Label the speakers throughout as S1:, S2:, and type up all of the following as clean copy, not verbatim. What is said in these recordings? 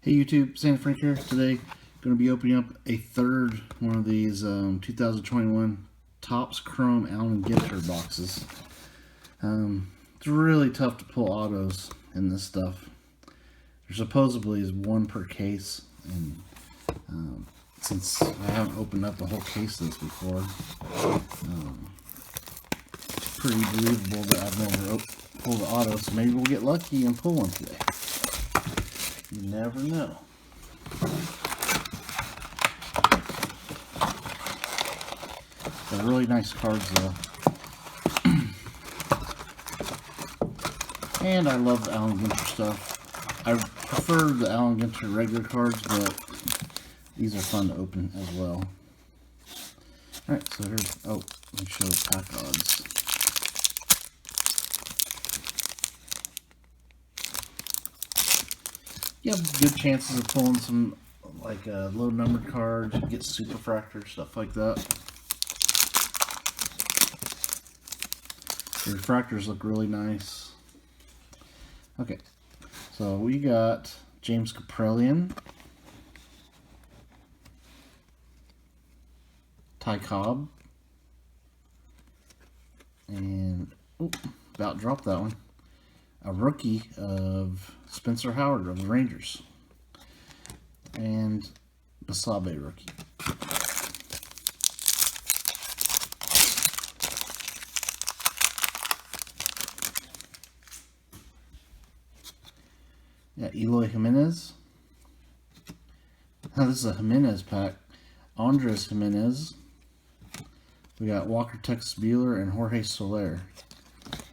S1: Hey YouTube, Santa Frank here. Today, going to be opening up a third one of these 2021 Topps Chrome Allen Ginter boxes. It's really tough to pull autos in this stuff. There supposedly is one per case, and since I haven't opened up a whole case of this before, it's pretty believable that I've never pulled the auto, so maybe we'll get lucky and pull one today. You never know. They're really nice cards though. And I love the Allen Ginter stuff. I prefer the Allen Ginter regular cards, but these are fun to open as well. Alright, so here's, let me show pack odds. You have good chances of pulling some like low numbered cards, get superfractor, stuff like that. The refractors look really nice. Okay, so we got James Kaprielian, Ty Cobb, and about dropped that one. A rookie of Spencer Howard of the Rangers, and Basabe rookie. Yeah, Eloy Jimenez. Now this is a Jimenez pack. Andres Jimenez. We got Walker Texas Buehler and Jorge Soler.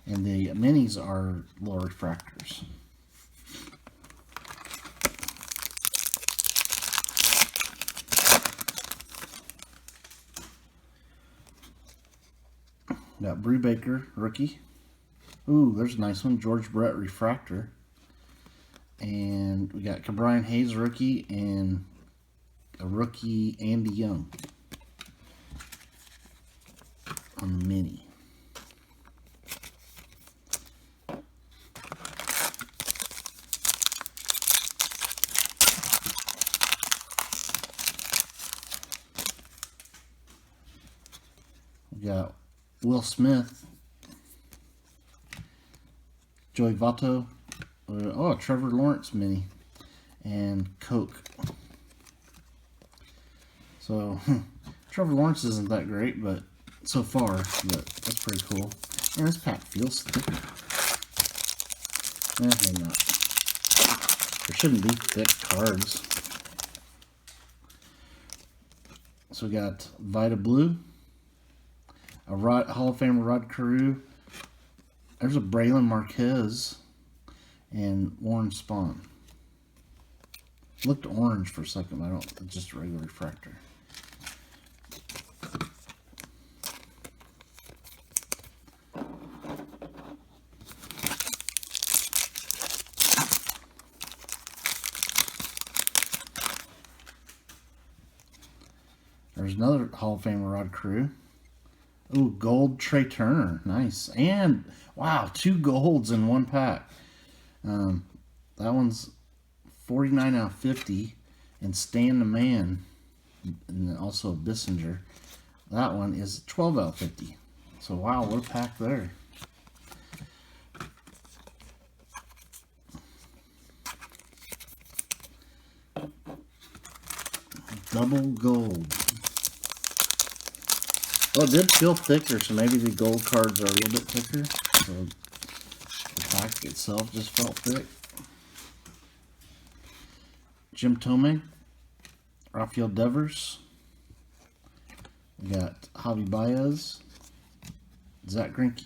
S1: And the minis are low refractors. Got Brew Baker, rookie. Ooh, there's a nice one. George Brett refractor. And we got Cabrian Hayes, rookie, and a rookie Andy Young on the mini. We got Will Smith, Joey Votto, Trevor Lawrence mini, and Coke. So, Trevor Lawrence isn't that great, but so far, but that's pretty cool. And this pack feels thicker. Maybe not. There shouldn't be thick cards. So we got Vita Blue, a Hall of Famer Rod Carew. There's a Braylon Marquez and Warren Spahn. Looked orange for a second, but I don't. It's just a regular refractor. There's another Hall of Famer Rod Carew. Ooh, gold Trey Turner. Nice. And, wow, 2 golds in one pack. That one's 49 out of 50. And Stan the Man. And also Bissinger. That one is 12 out of 50. So, wow, what a pack there. Double gold. Well, it did feel thicker, so maybe the gold cards are a little bit thicker. So the pack itself just felt thick. Jim Thome, Rafael Devers. We got Javi Baez, Zach Greinke.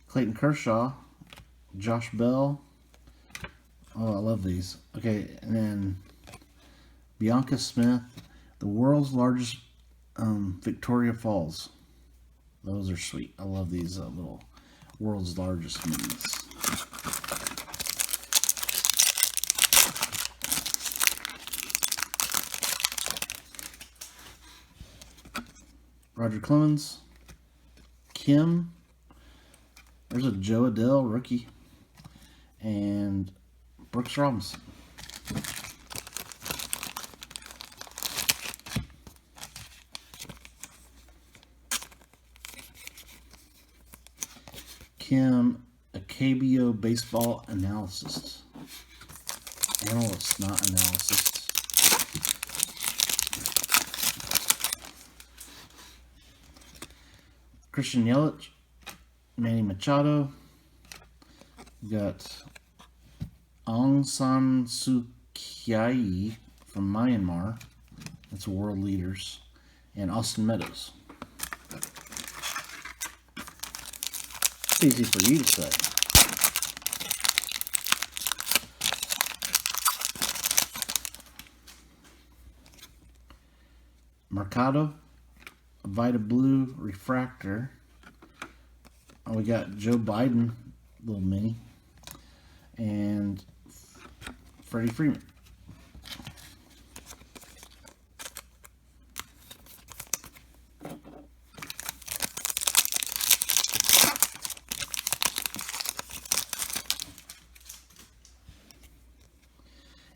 S1: Clayton Kershaw, Josh Bell. Oh, I love these. Okay, and then Bianca Smith, the world's largest Victoria Falls. Those are sweet. I love these little world's largest minis. Roger Clemens, Kim. There's a Joe Adele rookie. And Brooks Robinson. Kim, a KBO baseball analyst. Analyst, not analysis. Christian Yelich, Manny Machado. We got Aung San Suu Kyi from Myanmar. That's world leaders. And Austin Meadows. It's easy for you to say. Mercado, a Vita Blue refractor. Oh, we got Joe Biden, little mini, and Freddie Freeman.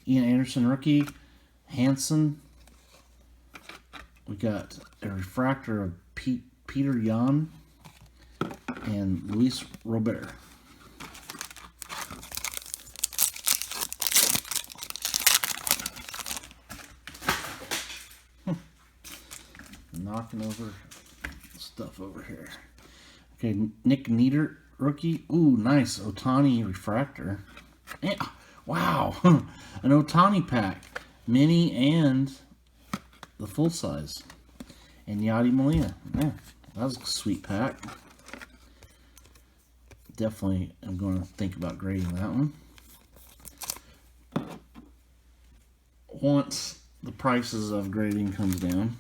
S1: Ian Anderson rookie, Hanson. We got a refractor of Peter Yan and Luis Robert. Knocking over stuff over here. Okay, Nick Nieder rookie. Ooh, nice Ohtani refractor. And, wow, an Ohtani pack, mini and the full size. And Yadi Molina. Yeah, that was a sweet pack. Definitely I'm going to think about grading that one. Once the prices of grading comes down.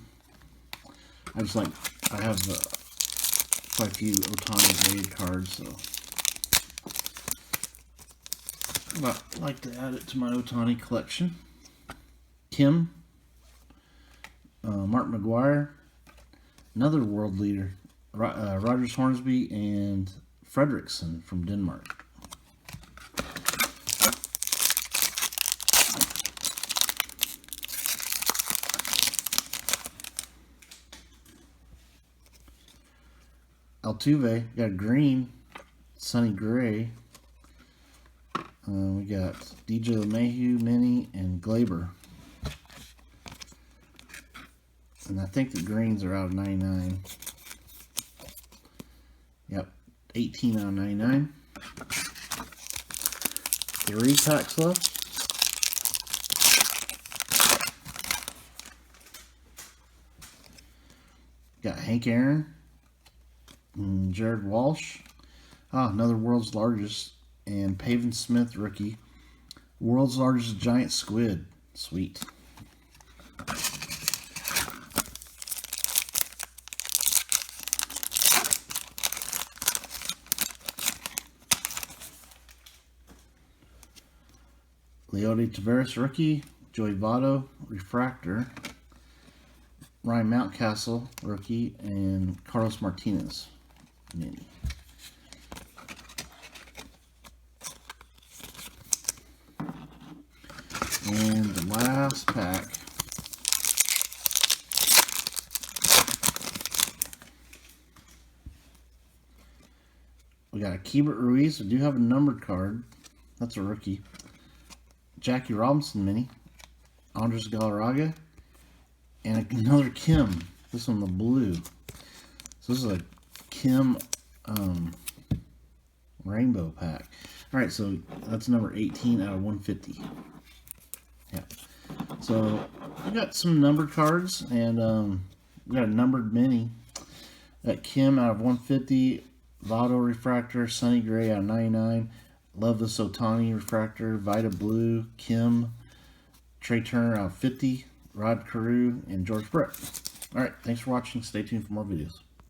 S1: I have quite a few Ohtani graded cards, so I'd like to add it to my Ohtani collection. Kim, Mark McGuire, another world leader, Rogers Hornsby, and Fredrickson from Denmark. Altuve, got green, Sonny Gray. We got DJ LeMahieu, Mini, and Glaber. And I think the greens are out of 99. Yep, 18 out of 99. 3 packs left. Got Hank Aaron and Jared Walsh. Another world's largest. And Pavin Smith rookie. World's largest giant squid. Sweet. Leody Taveras rookie. Joey Votto refractor. Ryan Mountcastle rookie. And Carlos Martinez mini. And the last pack. We got a Keibert Ruiz. We do have a numbered card. That's a rookie. Jackie Robinson mini. Andres Galarraga. And another Kim. This one, the blue. So this is a Kim rainbow pack. Alright, so that's number 18 out of 150. Yeah. So we got some numbered cards, and we got a numbered mini. Got Kim out of 150, Votto refractor, Sonny Gray out of 99, Love this Ohtani refractor, Vita Blue, Kim, Trey Turner out of 50, Rod Carew, and George Brett. All right, thanks for watching. Stay tuned for more videos.